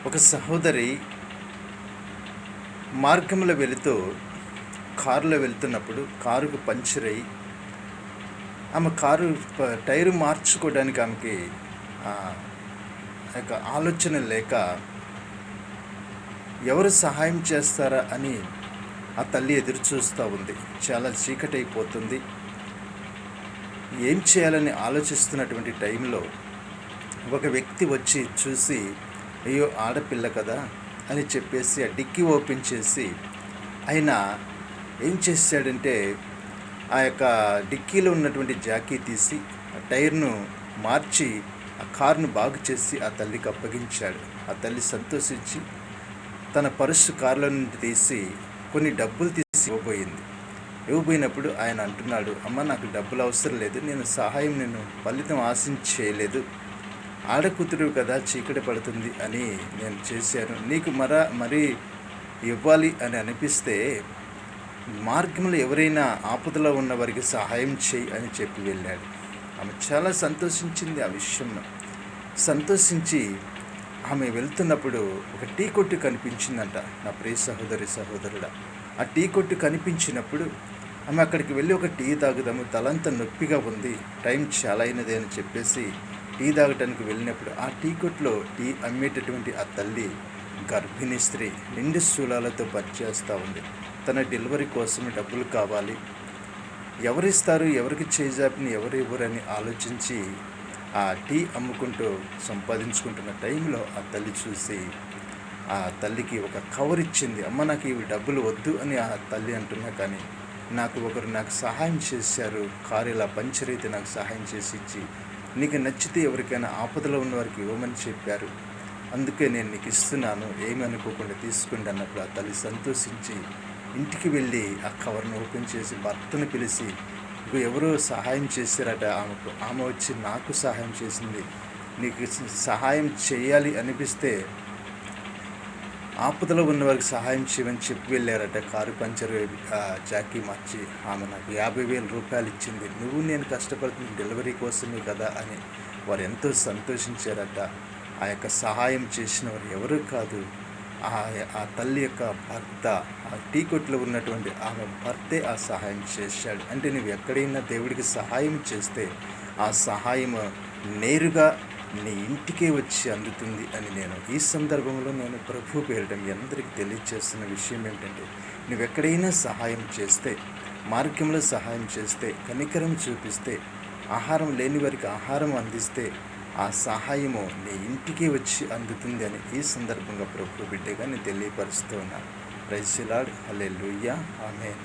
ఒక సహోదరి మార్గంలో వెళుతూ కారులో వెళ్తున్నప్పుడు కారుకు పంచర్ అయ్యి ఆమె కారు టైరు మార్చుకోవడానికి ఆమెకి యొక్క ఆలోచన లేక ఎవరు సహాయం చేస్తారా అని ఆ తల్లి ఎదురు చూస్తూ ఉంది. చాలా చీకటి అయిపోతుంది. ఏం చేయాలని ఆలోచిస్తున్నటువంటి టైంలో ఒక వ్యక్తి వచ్చి చూసి, అయ్యో ఆడపిల్ల కదా అని చెప్పేసి ఆ డిక్కీ ఓపెన్ చేసి ఆయన ఏం చేశాడంటే ఆ యొక్క డిక్కీలో ఉన్నటువంటి జాకీ తీసి ఆ టైర్ను మార్చి ఆ కారును బాగు చేసి ఆ తల్లికి అప్పగించాడు. ఆ తల్లి సంతోషించి తన పర్సు కారులో నుండి తీసి కొన్ని డబ్బులు తీసి ఇవ్వబోయినప్పుడు ఆయన అంటున్నాడు, అమ్మ నాకు డబ్బులు అవసరం లేదు, నేను ఫలితం ఆశించి చేయలేదు, ఆడకూతురు కదా చీకటి పడుతుంది అని నేను చేశాను, నీకు మరీ ఇవ్వాలి అని అనిపిస్తే మార్గంలో ఎవరైనా ఆపదలో ఉన్న వారికి సహాయం చేయి అని చెప్పి వెళ్ళాడు. ఆమె చాలా సంతోషించింది. ఆ విషయంలో సంతోషించి ఆమె వెళ్తున్నప్పుడు ఒక టీ కొట్టు కనిపించిందంట. నా ప్రియ సహోదరుడా, ఆ టీ కొట్టు కనిపించినప్పుడు ఆమె అక్కడికి వెళ్ళి ఒక టీ తాగుదాము, తలంతా నొప్పిగా ఉంది, టైం చాలా అయినది అని చెప్పేసి టీ తాగటానికి వెళ్ళినప్పుడు ఆ టీ కొట్లో టీ అమ్మేటటువంటి ఆ తల్లి గర్భిణీ స్త్రీ నిండు శూలాలతో పనిచేస్తూ ఉంది. తన డెలివరీ కోసం డబ్బులు కావాలి, ఎవరిస్తారు, ఎవరికి చేజాపిని ఎవరు ఇవ్వరని ఆలోచించి ఆ టీ అమ్ముకుంటూ సంపాదించుకుంటున్న టైంలో ఆ తల్లి చూసి ఆ తల్లికి ఒక కవర్ ఇచ్చింది. అమ్మ నాకు ఇవి డబ్బులు వద్దు అని ఆ తల్లి అంటున్నా, కానీ నాకు సహాయం చేశారు, కారు ఇలా పంచర్ అయితే నాకు సహాయం చేసి ఇచ్చి నీకు నచ్చితే ఎవరికైనా ఆపదలో ఉన్న వారికి ఇవ్వమని చెప్పారు, అందుకే నేను నీకు ఇస్తున్నాను, ఏమి అనుకోకుండా తీసుకోండి అన్నప్పుడు ఆ తల్లి సంతోషించి ఇంటికి వెళ్ళి ఆ కవర్ను ఓపెన్ చేసి భర్తను పిలిచి, ఎవరో సహాయం చేశారట, ఆమె వచ్చి నాకు సహాయం చేసింది, నీకు సహాయం చేయాలి అనిపిస్తే ఆపదలో ఉన్నవారికి సహాయం చేయమని చెప్పి వెళ్ళారట. కారు పంచర్ జాకీ మార్చి ఆమె నాకు 50,000 రూపాయలు ఇచ్చింది, నువ్వు నేను కష్టపడుతున్న డెలివరీ కోసమే కదా అని వారు ఎంతో సంతోషించారట. ఆ యొక్క సహాయం చేసిన వారు ఎవరు కాదు, ఆ తల్లి యొక్క భర్త, ఆ టీ కొట్లో ఉన్నటువంటి ఆమె భర్తే ఆ సహాయం చేశాడు. అంటే నువ్వు ఎక్కడైనా దేవుడికి సహాయం చేస్తే ఆ సహాయం నేరుగా నీ ఇంటికే వచ్చి అందుతుంది అని నేను ఈ సందర్భంలో ప్రభు పేరిట మీ అందరికీ తెలియజేస్తున్న విషయం ఏంటంటే, నువ్వెక్కడైనా సహాయం చేస్తే, మార్గంలో సహాయం చేస్తే, కనికరం చూపిస్తే, ఆహారం లేని వారికి ఆహారం అందిస్తే ఆ సహాయము నీ ఇంటికే వచ్చి అందుతుంది అని ఈ సందర్భంగా ప్రభు బిడ్డగా నేను తెలియపరుస్తూ ఉన్నాను. Praise the Lord. Hallelujah. Amen.